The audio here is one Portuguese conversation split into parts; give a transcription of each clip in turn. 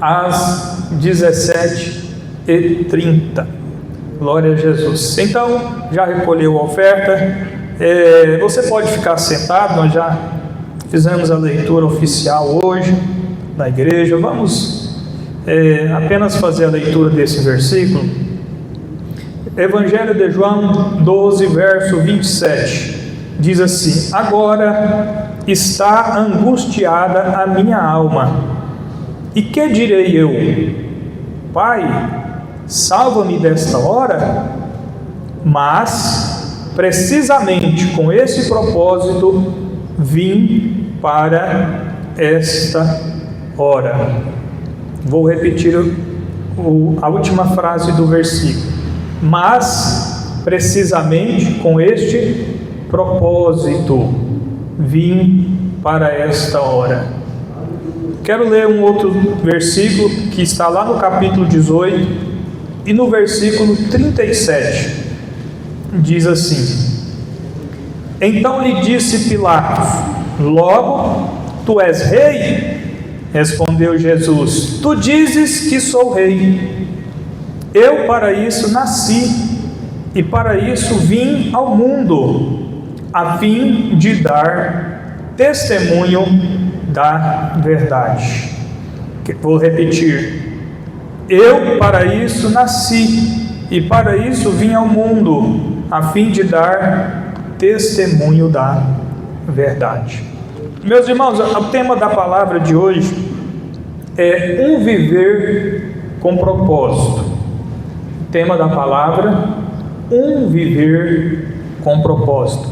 às 17h30. Glória a Jesus. Então, já recolheu a oferta, você pode ficar sentado. Nós já fizemos a leitura oficial hoje na igreja. Vamos apenas fazer a leitura desse versículo. Evangelho de João 12, verso 27, diz assim: agora está angustiada a minha alma, e que direi eu? Pai, salva-me desta hora? Mas, precisamente com esse propósito, vim para esta hora. Vou repetir a última frase do versículo. Mas, precisamente com este propósito, vim para esta hora. Quero ler um outro versículo que está lá no capítulo 18 e no versículo 37. Diz assim: então lhe disse Pilatos: logo tu és rei? Respondeu Jesus: tu dizes que sou rei. Eu para isso nasci, e para isso vim ao mundo, a fim de dar testemunho da verdade. Vou repetir: eu para isso nasci, e para isso vim ao mundo, a fim de dar testemunho da verdade. Meus irmãos, o tema da palavra de hoje é um viver com propósito. O tema da palavra, um viver com propósito.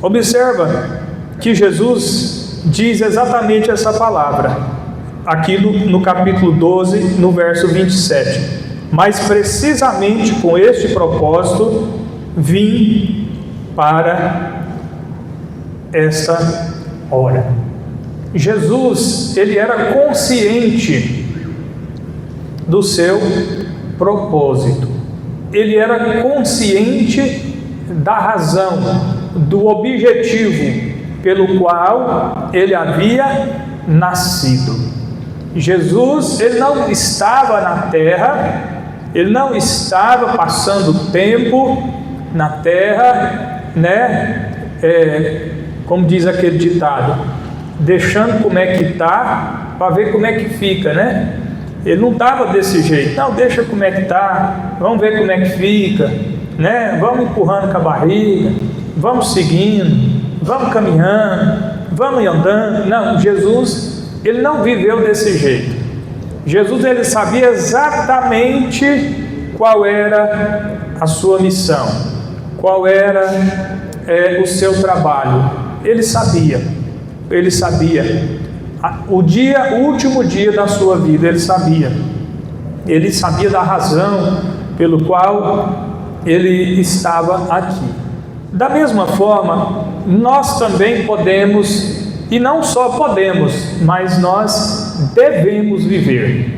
Observa que Jesus diz exatamente essa palavra aqui no capítulo 12, no verso 27. Mas precisamente com este propósito vim para esta hora. Jesus, ele era consciente do seu propósito. Ele era consciente da razão, do objetivo pelo qual ele havia nascido. Jesus, ele não estava na terra, ele não estava passando tempo na terra, como diz aquele ditado, deixando como é que está, para ver como é que fica, né? Ele não estava desse jeito, não, deixa como é que está, vamos ver como é que fica, né? Vamos empurrando com a barriga, vamos seguindo, vamos caminhando, vamos andando. Não, Jesus, ele não viveu desse jeito. Jesus, ele sabia exatamente qual era a sua missão, qual era o seu trabalho. Ele sabia. O último dia da sua vida, ele sabia da razão pelo qual ele estava aqui. Da mesma forma, nós também podemos, e não só podemos, mas nós devemos viver.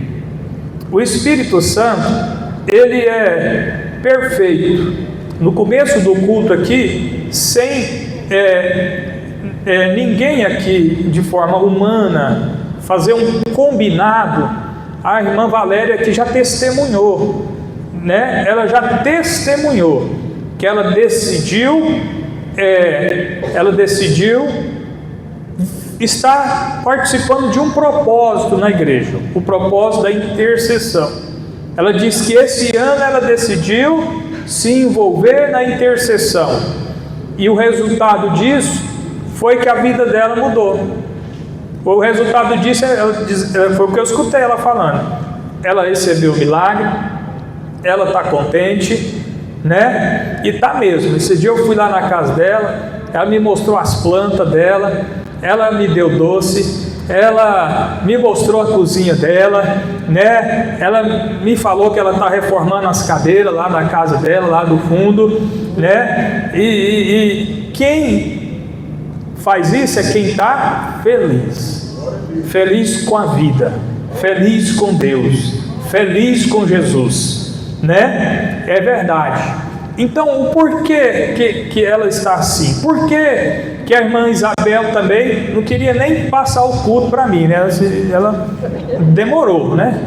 O Espírito Santo, ele é perfeito. No começo do culto aqui, sem ninguém aqui de forma humana fazer um combinado, a irmã Valéria que já testemunhou, né? Ela já testemunhou que ela decidiu estar participando de um propósito na igreja, o propósito da intercessão. Ela disse que esse ano ela decidiu se envolver na intercessão, e o resultado disso foi que a vida dela mudou. O resultado disso foi o que eu escutei ela falando. Ela recebeu o milagre, ela está contente, né? E está mesmo. Esse dia eu fui lá na casa dela, ela me mostrou as plantas dela, ela me deu doce, ela me mostrou a cozinha dela, né? Ela me falou que ela está reformando as cadeiras lá da casa dela, lá do fundo, né? E quem faz isso é quem está feliz com a vida, feliz com Deus, feliz com Jesus, né? É verdade. Então, o porquê que ela está assim? Por que a irmã Isabel também não queria nem passar o culto para mim, né? Ela demorou, né?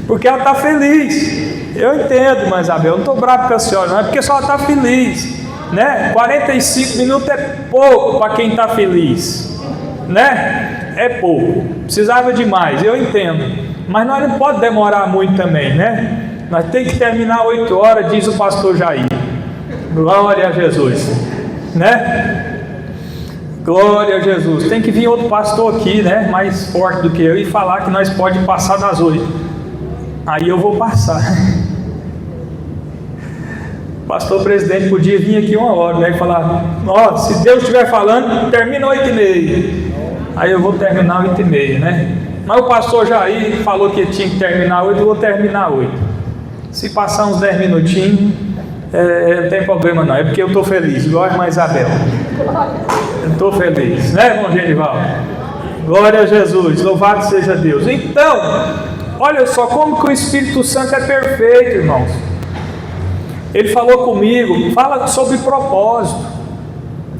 Porque ela está feliz. Eu entendo, irmã Isabel, eu não estou bravo com a senhora, não é porque só ela está feliz, né? 45 minutos é pouco para quem está feliz, né? É pouco, precisava de mais, eu entendo, mas nós não pode demorar muito também, né? Nós temos que terminar 8 horas, diz o pastor Jair. Glória a Jesus, né? Glória a Jesus. Tem que vir outro pastor aqui, né? Mais forte do que eu, e falar que nós pode passar das 8. Aí eu vou passar. O pastor presidente podia vir aqui 1 hora, né? E falar: ó, se Deus estiver falando, termina 8h30. Aí eu vou terminar 8h30, né? Mas o pastor Jair falou que tinha que terminar 8, eu vou terminar 8. Se passar uns 10 minutinhos, não tem problema não, é porque eu estou feliz, igual a irmã Isabel. Eu estou feliz, né, irmão Genival? Glória a Jesus, louvado seja Deus. Então, olha só como que o Espírito Santo é perfeito, irmãos. Ele falou comigo, fala sobre propósito.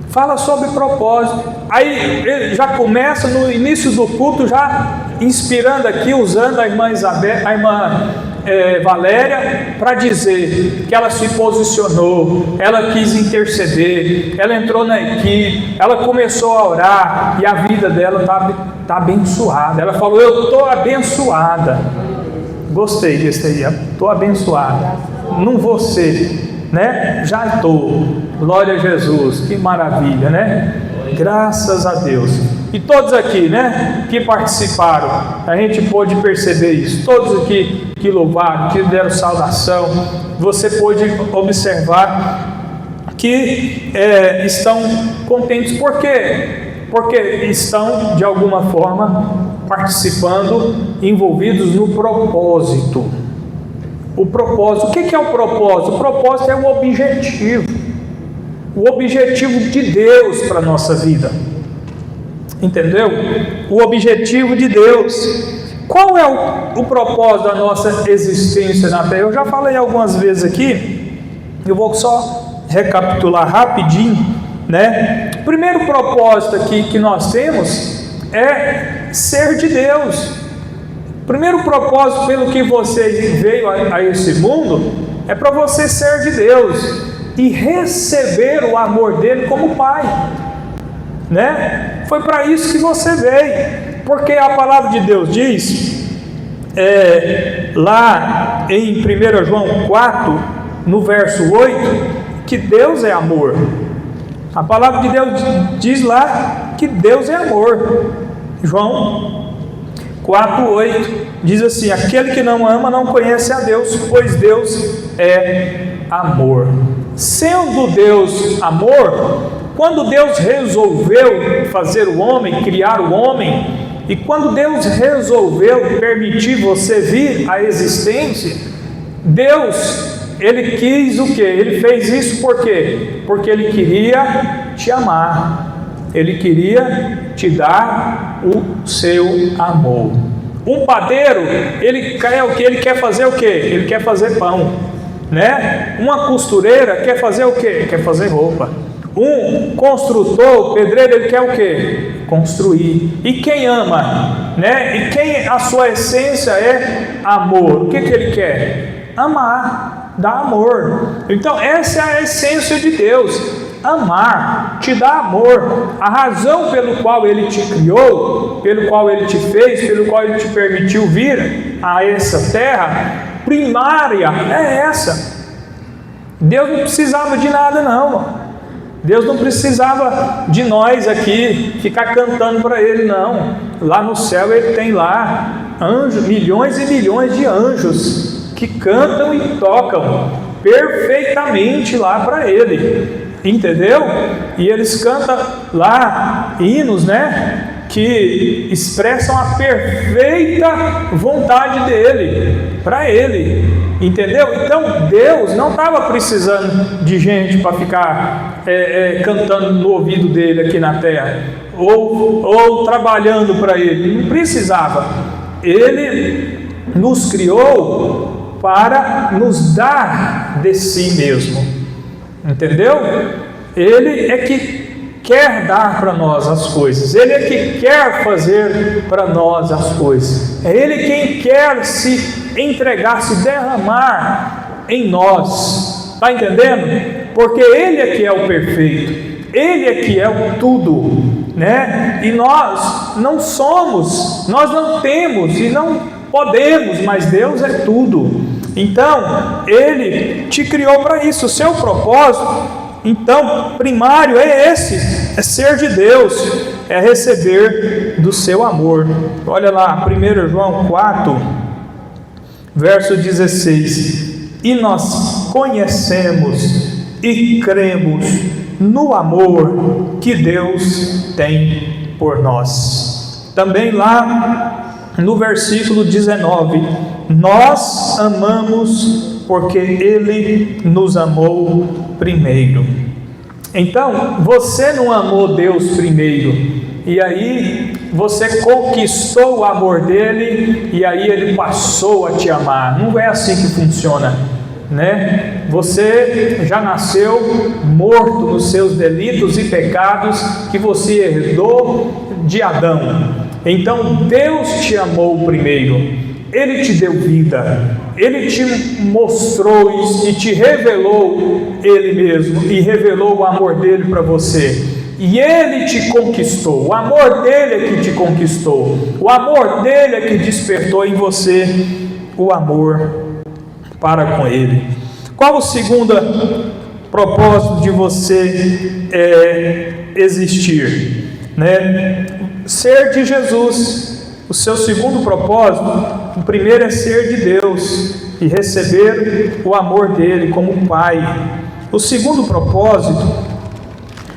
Fala sobre propósito. Aí ele já começa no início do culto, já inspirando aqui, usando a irmã Isabel, a irmã Valéria, para dizer que ela se posicionou, ela quis interceder, ela entrou na equipe, ela começou a orar e a vida dela está abençoada. Ela falou: eu estou abençoada. Gostei desse aí, estou abençoada. Não vou ser, né? Já estou. Glória a Jesus, que maravilha, né? Graças a Deus. E todos aqui, né, que participaram, a gente pôde perceber isso. Todos aqui que louvaram, que deram saudação, você pôde observar que estão contentes. Por quê? Porque estão, de alguma forma, participando, envolvidos no propósito. O propósito, o que é o propósito? O propósito é o objetivo. O objetivo de Deus para a nossa vida. Entendeu? O objetivo de Deus. Qual é o propósito da nossa existência na Terra? Eu já falei algumas vezes aqui, eu vou só recapitular rapidinho, né? O primeiro propósito aqui que nós temos é ser de Deus. O primeiro propósito pelo que você veio a esse mundo é para você ser de Deus e receber o amor dele como Pai, né? Foi para isso que você veio, porque a palavra de Deus diz, lá em 1 João 4, no verso 8, que Deus é amor. A palavra de Deus diz lá que Deus é amor. João 4:8 diz assim: aquele que não ama não conhece a Deus, pois Deus é amor. Sendo Deus amor, quando Deus resolveu fazer o homem, criar o homem, e quando Deus resolveu permitir você vir à existência, Deus, Ele quis o quê? Ele fez isso por quê? Porque Ele queria te amar, Ele queria te dar o seu amor. Um padeiro, ele quer o que? Ele quer fazer o quê? Ele quer fazer pão, né? Uma costureira quer fazer o quê? Quer fazer roupa. Um construtor, pedreiro, ele quer o quê? Construir. E quem ama, né? E quem a sua essência é amor, o que ele quer? Amar, dar amor. Então essa é a essência de Deus. Amar, te dá amor. A razão pelo qual Ele te criou, pelo qual Ele te fez, pelo qual Ele te permitiu vir a essa terra, primária é essa. Deus não precisava de nada não. Deus não precisava de nós aqui ficar cantando para Ele não. Lá no céu Ele tem lá anjos, milhões e milhões de anjos que cantam e tocam perfeitamente lá para Ele. Entendeu? E eles cantam lá hinos, né? Que expressam a perfeita vontade dele, para ele. Entendeu? Então Deus não estava precisando de gente para ficar cantando no ouvido dele aqui na terra, ou trabalhando para ele. Não precisava. Ele nos criou para nos dar de si mesmo. Entendeu? Ele é que quer dar para nós as coisas, Ele é que quer fazer para nós as coisas, é Ele quem quer se entregar, se derramar em nós, está entendendo? Porque Ele é que é o perfeito, Ele é que é o tudo, né? E nós não somos, nós não temos e não podemos, mas Deus é tudo. Então Ele te criou para isso. O seu propósito, então, primário é esse, é ser de Deus, é receber do seu amor. Olha lá, 1 João 4, verso 16: e nós conhecemos e cremos no amor que Deus tem por nós. Também lá no versículo 19: nós amamos porque Ele nos amou primeiro. Então, você não amou Deus primeiro, e aí você conquistou o amor dele, e aí Ele passou a te amar. Não é assim que funciona, né? Você já nasceu morto nos seus delitos e pecados que você herdou de Adão. Então Deus te amou primeiro, Ele te deu vida, Ele te mostrou e te revelou Ele mesmo, e revelou o amor dele para você, e Ele te conquistou. O amor dele é que te conquistou, o amor dele é que despertou em você o amor para com Ele. Qual o segundo propósito de você existir, né? Ser de Jesus. O seu segundo propósito, o primeiro é ser de Deus e receber o amor dele como Pai. O segundo propósito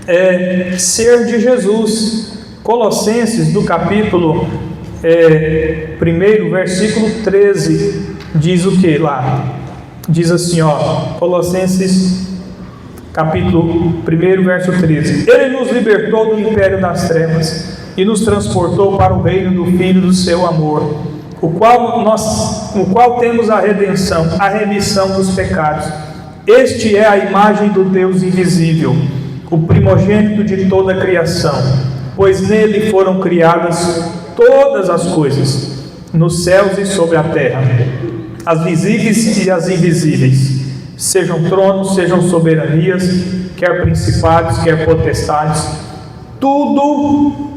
é ser de Jesus. Colossenses, do capítulo 1, versículo 13, diz o que lá? Diz assim, Colossenses capítulo 1, verso 13: Ele nos libertou do império das trevas e nos transportou para o reino do Filho do seu amor, no qual temos a redenção, a remissão dos pecados. Este é a imagem do Deus invisível, o primogênito de toda a criação, pois nele foram criadas todas as coisas, nos céus e sobre a terra, as visíveis e as invisíveis, sejam tronos, sejam soberanias, quer principados, quer potestades. Tudo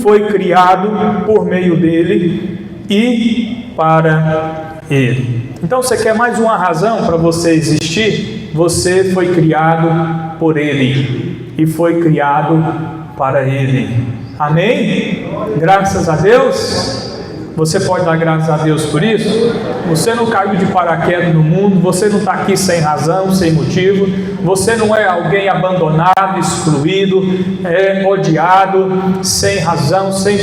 foi criado por meio dele e para ele. Então, você quer mais uma razão para você existir? Você foi criado por ele e foi criado para ele. Amém? Graças a Deus. Você pode dar graças a Deus por isso? Você não caiu de paraquedas no mundo, você não está aqui sem razão, sem motivo, você não é alguém abandonado, excluído, odiado, sem razão, sem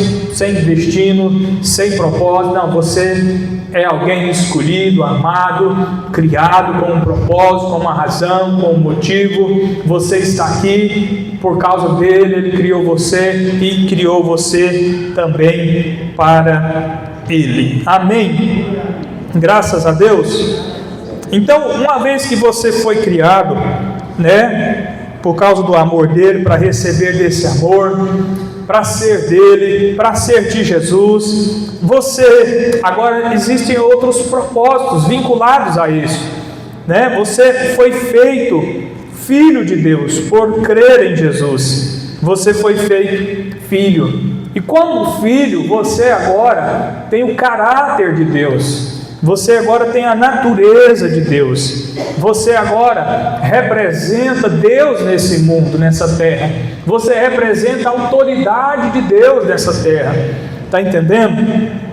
destino, sem propósito. Não, você é alguém escolhido, amado, criado com um propósito, com uma razão, com um motivo. Você está aqui por causa dele, ele criou você e criou você também para ele. Amém? Graças a Deus. Então, uma vez que você foi criado, por causa do amor dele, para receber desse amor, para ser dele, para ser de Jesus, agora existem outros propósitos vinculados a isso, Você foi feito filho de Deus por crer em Jesus. Você foi feito filho. E como filho, você agora tem o caráter de Deus. Você agora tem a natureza de Deus. Você agora representa Deus nesse mundo, nessa terra. Você representa a autoridade de Deus nessa terra. Está entendendo?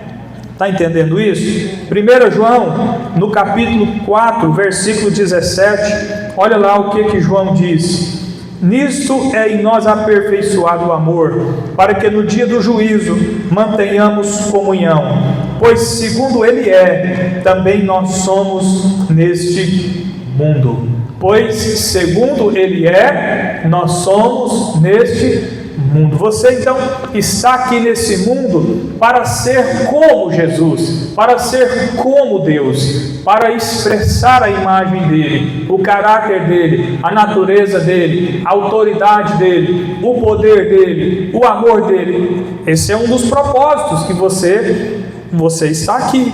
Está entendendo isso? 1 João, no capítulo 4, versículo 17, olha lá o que João diz: nisto é em nós aperfeiçoado o amor, para que no dia do juízo mantenhamos comunhão, pois segundo Ele é, também nós somos neste mundo. Pois segundo Ele é, nós somos neste mundo. Você então está aqui nesse mundo para ser como Jesus, para ser como Deus, para expressar a imagem dele, o caráter dele, a natureza dele, a autoridade dele, o poder dele, o amor dele. Esse é um dos propósitos que você está aqui.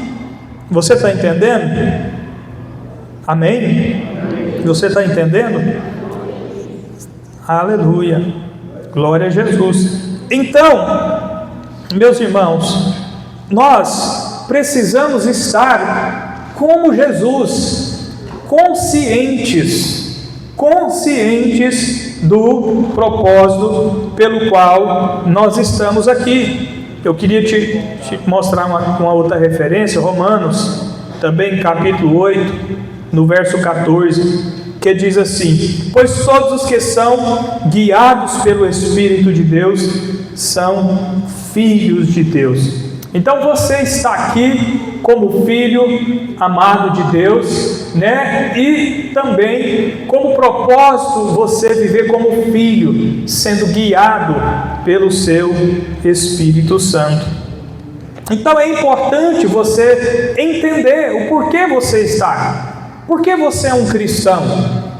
Você está entendendo? Amém? Você está entendendo? Aleluia, glória a Jesus. Então, meus irmãos, nós precisamos estar como Jesus, conscientes do propósito pelo qual nós estamos aqui. Eu queria te mostrar uma outra referência, Romanos, também capítulo 8, no verso 14, que diz assim: pois todos os que são guiados pelo Espírito de Deus são filhos de Deus. Então você está aqui como filho amado de Deus, né? E também como propósito você viver como filho, sendo guiado pelo seu Espírito Santo. Então é importante você entender o porquê você está aqui. Por que você é um cristão?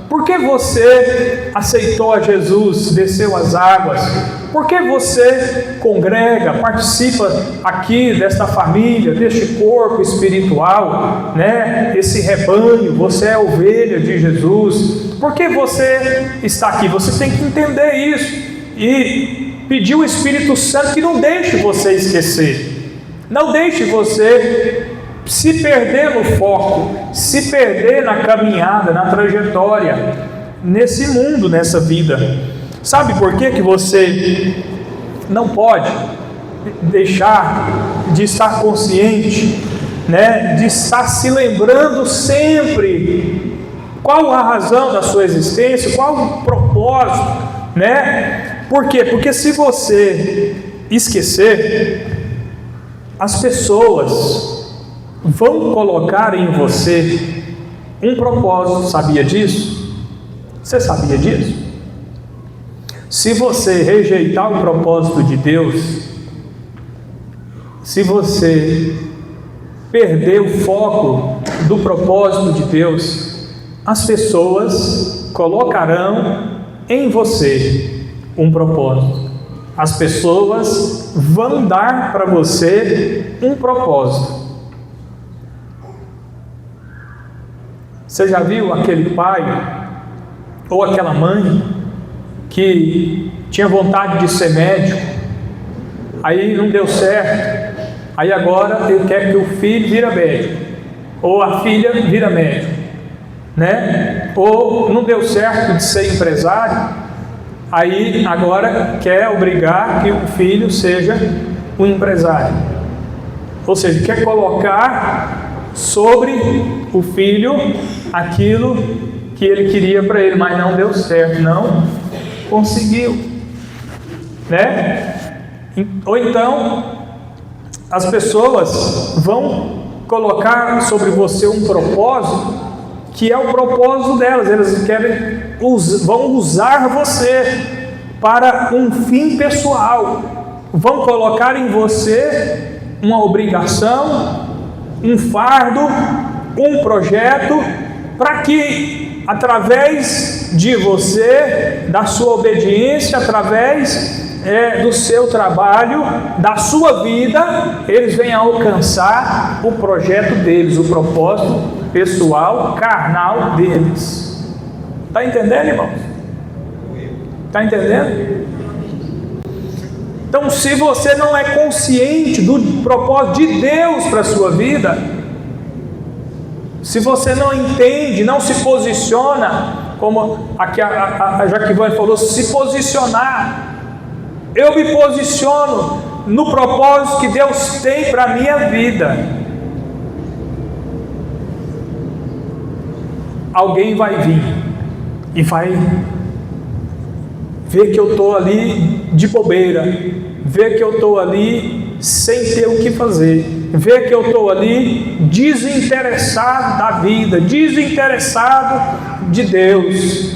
Por que você aceitou a Jesus, desceu as águas? Por que você congrega, participa aqui desta família, deste corpo espiritual, né? Esse rebanho, você é ovelha de Jesus. Por que você está aqui? Você tem que entender isso e pedir o Espírito Santo que não deixe você esquecer, não deixe você se perder no foco, se perder na caminhada, na trajetória, nesse mundo, nessa vida. Sabe por que você não pode deixar de estar consciente, né? De estar se lembrando sempre qual a razão da sua existência, qual o propósito, né? Por quê? Porque se você esquecer, as pessoas vão colocar em você um propósito. Sabia disso? Você sabia disso? Se você rejeitar o propósito de Deus, se você perder o foco do propósito de Deus, as pessoas colocarão em você um propósito. As pessoas vão dar para você um propósito. Você já viu aquele pai ou aquela mãe que tinha vontade de ser médico, aí não deu certo, aí agora ele quer que o filho vira médico, ou a filha vira médico, né? Ou não deu certo de ser empresário, aí agora quer obrigar que o filho seja um empresário, ou seja, quer colocar sobre o filho aquilo que ele queria para ele, mas não deu certo, não conseguiu, né? Ou então as pessoas vão colocar sobre você um propósito que é o propósito delas. Elas vão usar você para um fim pessoal, vão colocar em você uma obrigação, um fardo, um projeto, para que através de você, da sua obediência, através do seu trabalho, da sua vida, eles venham alcançar o projeto deles, o propósito pessoal, carnal deles. Está entendendo, irmãos? Está entendendo? Então, se você não é consciente do propósito de Deus para a sua vida, se você não entende, não se posiciona, como aqui a Jaquivane falou, se posicionar. Eu me posiciono no propósito que Deus tem para a minha vida. Alguém vai vir e vai ver que eu estou ali de bobeira, ver que eu estou ali sem ter o que fazer, ver que eu estou ali desinteressado da vida, desinteressado de Deus.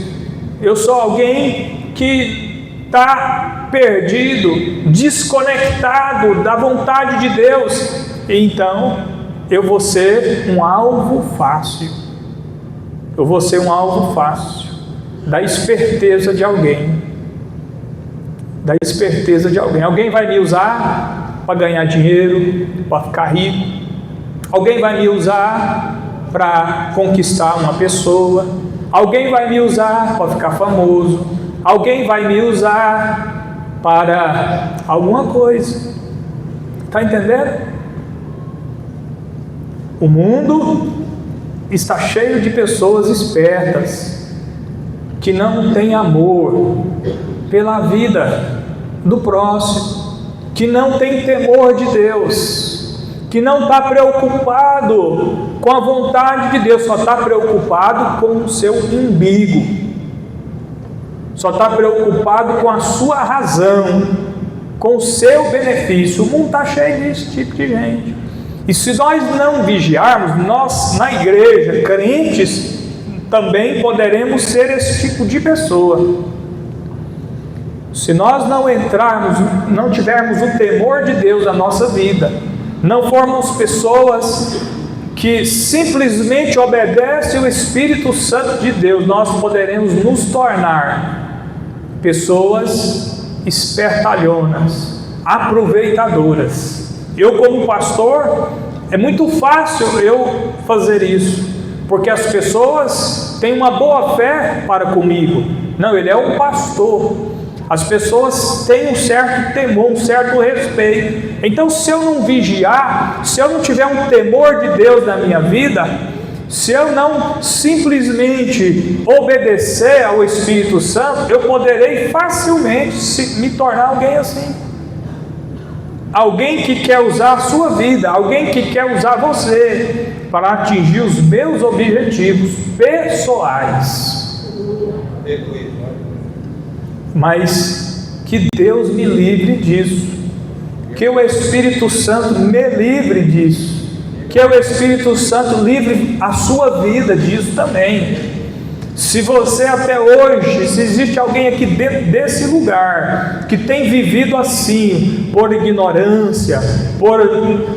Eu sou alguém que está perdido, desconectado da vontade de Deus, então eu vou ser um alvo fácil. Eu vou ser um alvo fácil da esperteza de alguém. Da esperteza de alguém. Alguém vai me usar para ganhar dinheiro, para ficar rico. Alguém vai me usar para conquistar uma pessoa. Alguém vai me usar para ficar famoso. Alguém vai me usar para alguma coisa. Está entendendo? O mundo está cheio de pessoas espertas que não têm amor pela vida do próximo, que não tem temor de Deus, que não está preocupado com a vontade de Deus, só está preocupado com o seu umbigo, só está preocupado com a sua razão, com o seu benefício. O mundo está cheio desse tipo de gente. E se nós não vigiarmos, nós na igreja, crentes, também poderemos ser esse tipo de pessoa. Se nós não entrarmos, não tivermos o temor de Deus na nossa vida, não formos pessoas que simplesmente obedecem o Espírito Santo de Deus, nós poderemos nos tornar pessoas espertalhonas, aproveitadoras. Eu, como pastor, é muito fácil eu fazer isso, porque as pessoas têm uma boa fé para comigo. Não, ele é um pastor. As pessoas têm um certo temor, um certo respeito. Então, se eu não vigiar, se eu não tiver um temor de Deus na minha vida, se eu não simplesmente obedecer ao Espírito Santo, eu poderei facilmente me tornar alguém assim. Alguém que quer usar a sua vida, alguém que quer usar você para atingir os meus objetivos pessoais. Mas que Deus me livre disso, que o Espírito Santo me livre disso, que o Espírito Santo livre a sua vida disso também. Se você até hoje, se existe alguém aqui dentro desse lugar que tem vivido assim, por ignorância, por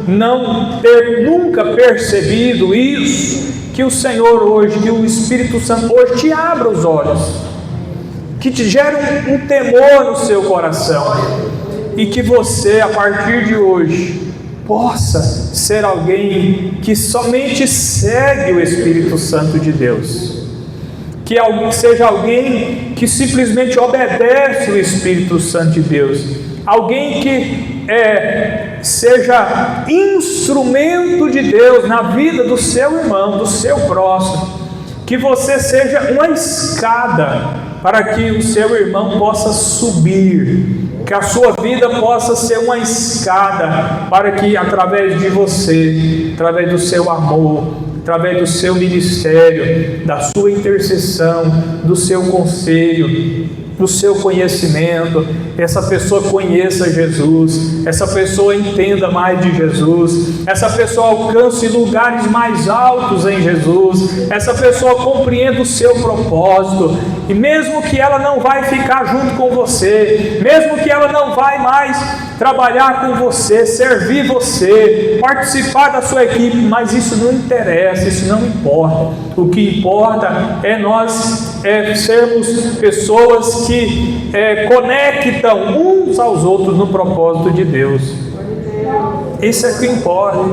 não ter nunca percebido isso, que o Senhor hoje, que o Espírito Santo hoje te abra os olhos, que te gere um temor no seu coração, e que você, a partir de hoje, possa ser alguém que somente segue o Espírito Santo de Deus, que seja alguém que simplesmente obedece o Espírito Santo de Deus, alguém que seja instrumento de Deus na vida do seu irmão, do seu próximo, que você seja uma escada para que o seu irmão possa subir, que a sua vida possa ser uma escada para que através de você, através do seu amor, através do seu ministério, da sua intercessão, do seu conselho, do seu conhecimento, essa pessoa conheça Jesus, essa pessoa entenda mais de Jesus, essa pessoa alcance lugares mais altos em Jesus, essa pessoa compreenda o seu propósito, e mesmo que ela não vai ficar junto com você, mesmo que ela não vai mais trabalhar com você, servir você, participar da sua equipe, mas isso não interessa, isso não importa. O que importa é nós sermos pessoas que conectam uns aos outros no propósito de Deus. Isso é o que importa,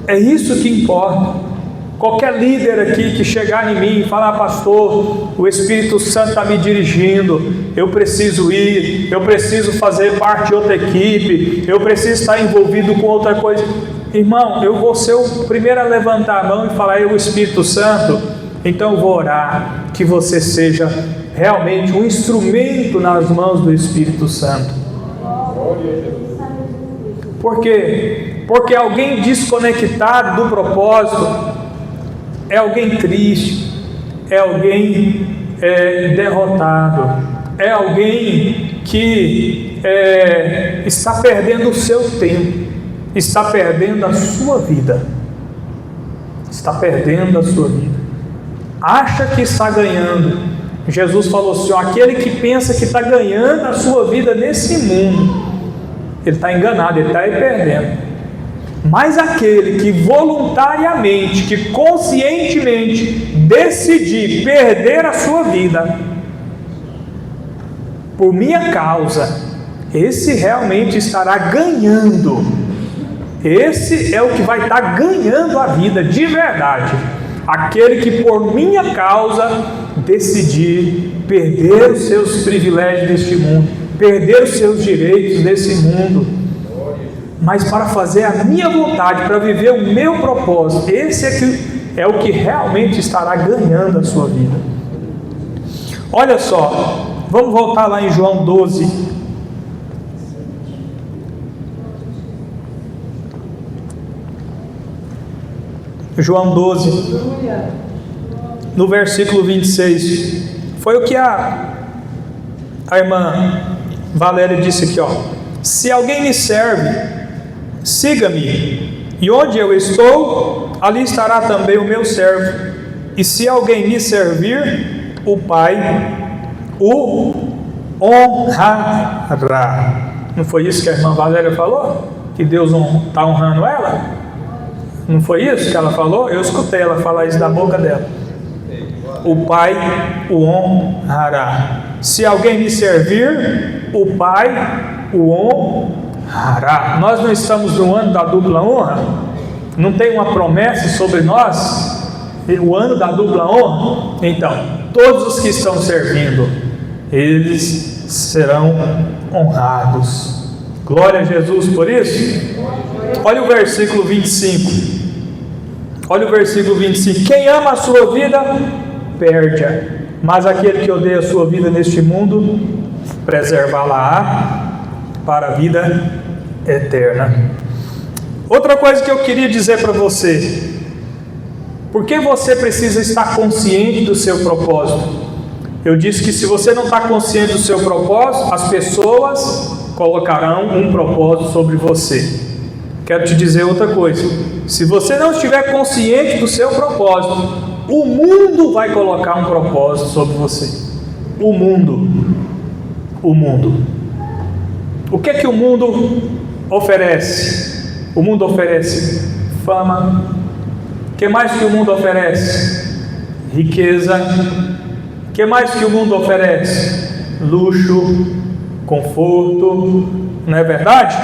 é isso que importa. Qualquer líder aqui que chegar em mim e falar: pastor, o Espírito Santo está me dirigindo, eu preciso ir, eu preciso fazer parte de outra equipe, eu preciso estar envolvido com outra coisa. Irmão, eu vou ser o primeiro a levantar a mão e falar: o Espírito Santo, então eu vou orar que você seja realmente um instrumento nas mãos do Espírito Santo. Por quê? Porque alguém desconectado do propósito é alguém triste, é alguém derrotado, é alguém que está perdendo o seu tempo, está perdendo a sua vida, está perdendo a sua vida. Acha que está ganhando, Jesus falou assim: aquele que pensa que está ganhando a sua vida nesse mundo, ele está enganado, ele está aí perdendo. Mas aquele que voluntariamente, que conscientemente decidir perder a sua vida por minha causa, esse realmente estará ganhando. Esse é o que vai estar ganhando a vida de verdade. Aquele que por minha causa decidir perder os seus privilégios deste mundo, perder os seus direitos nesse mundo, mas para fazer a minha vontade, para viver o meu propósito, esse é o que realmente estará ganhando a sua vida. Olha só, vamos voltar lá em João 12. João 12, no versículo 26, foi o que a irmã Valéria disse aqui, ó: se alguém me serve, siga-me, e onde eu estou, ali estará também o meu servo, e se alguém me servir, o Pai o honrará. Não foi isso que a irmã Valéria falou? Que Deus está honrando ela? Não foi isso que ela falou? Eu escutei ela falar isso da boca dela. O Pai o honrará. Se alguém me servir, o Pai o honrará. Nós não estamos no ano da dupla honra? Não tem uma promessa sobre nós? O ano da dupla honra? Então, todos os que estão servindo, eles serão honrados. Glória a Jesus por isso. Olha o versículo 25. Olha o versículo 25. Quem ama a sua vida, perde-a. Mas aquele que odeia a sua vida neste mundo, preservá-la para a vida eterna. Outra coisa que eu queria dizer para você: por que você precisa estar consciente do seu propósito? Eu disse que se você não está consciente do seu propósito, as pessoas colocarão um propósito sobre você. Quero te dizer outra coisa: se você não estiver consciente do seu propósito, o mundo vai colocar um propósito sobre você. O mundo. O que é que o mundo oferece? O mundo oferece fama. O que mais que o mundo oferece? Riqueza. O que mais que o mundo oferece? Luxo, conforto. Não é verdade?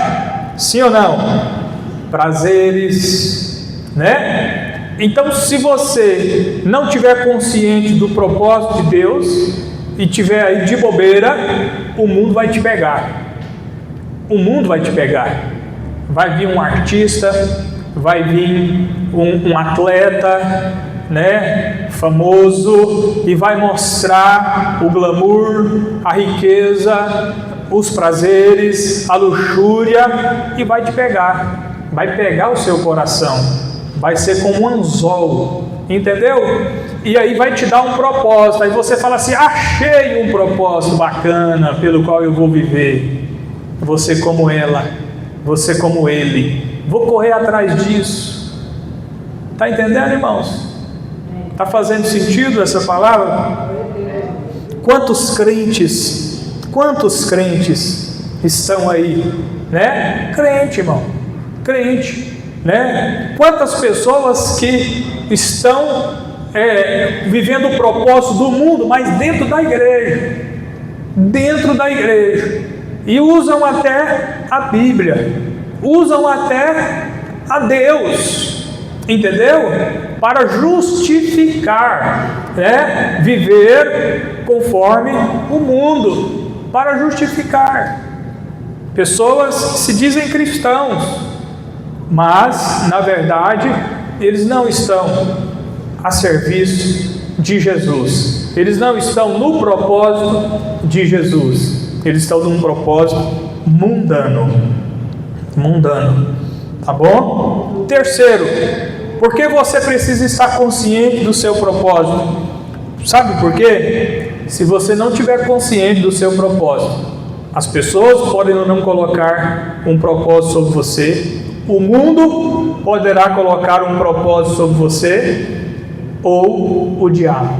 Sim ou não? Prazeres, né? Então, se você não tiver consciente do propósito de Deus e tiver aí de bobeira, o mundo vai te pegar. O mundo vai te pegar. Vai vir um artista, vai vir um atleta, né, famoso, e vai mostrar o glamour, a riqueza, os prazeres, a luxúria, e vai te pegar. Vai pegar o seu coração, vai ser como um anzol, entendeu? E aí vai te dar um propósito. Aí você fala assim: achei um propósito bacana pelo qual eu vou viver. Você como ela, você como ele, vou correr atrás disso. Está entendendo, irmãos? Está fazendo sentido essa palavra? Quantos crentes estão aí, né? Crente, irmão, crente, né? Quantas pessoas que estão vivendo o propósito do mundo, mas dentro da igreja, e usam até a Bíblia, usam até a Deus, entendeu? Para justificar, né? Viver conforme o mundo, para justificar. Pessoas se dizem cristãos, mas na verdade eles não estão a serviço de Jesus, eles não estão no propósito de Jesus, eles estão num propósito mundano, tá bom? Terceiro, por que você precisa estar consciente do seu propósito? Sabe por quê? Se você não estiver consciente do seu propósito, as pessoas podem não colocar um propósito sobre você, o mundo poderá colocar um propósito sobre você, ou o diabo.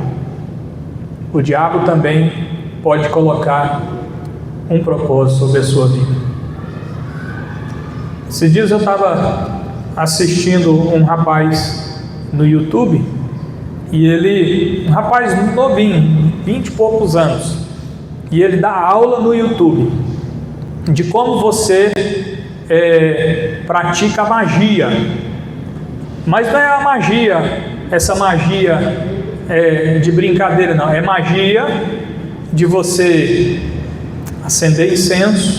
o diabo também pode colocar um propósito sobre a sua vida. Esses dias eu estava assistindo um rapaz no YouTube, e um rapaz novinho, 20 e poucos anos, e ele dá aula no YouTube de como você pratica a magia. Mas não é a magia, essa magia de brincadeira, não. É magia de você acender incenso,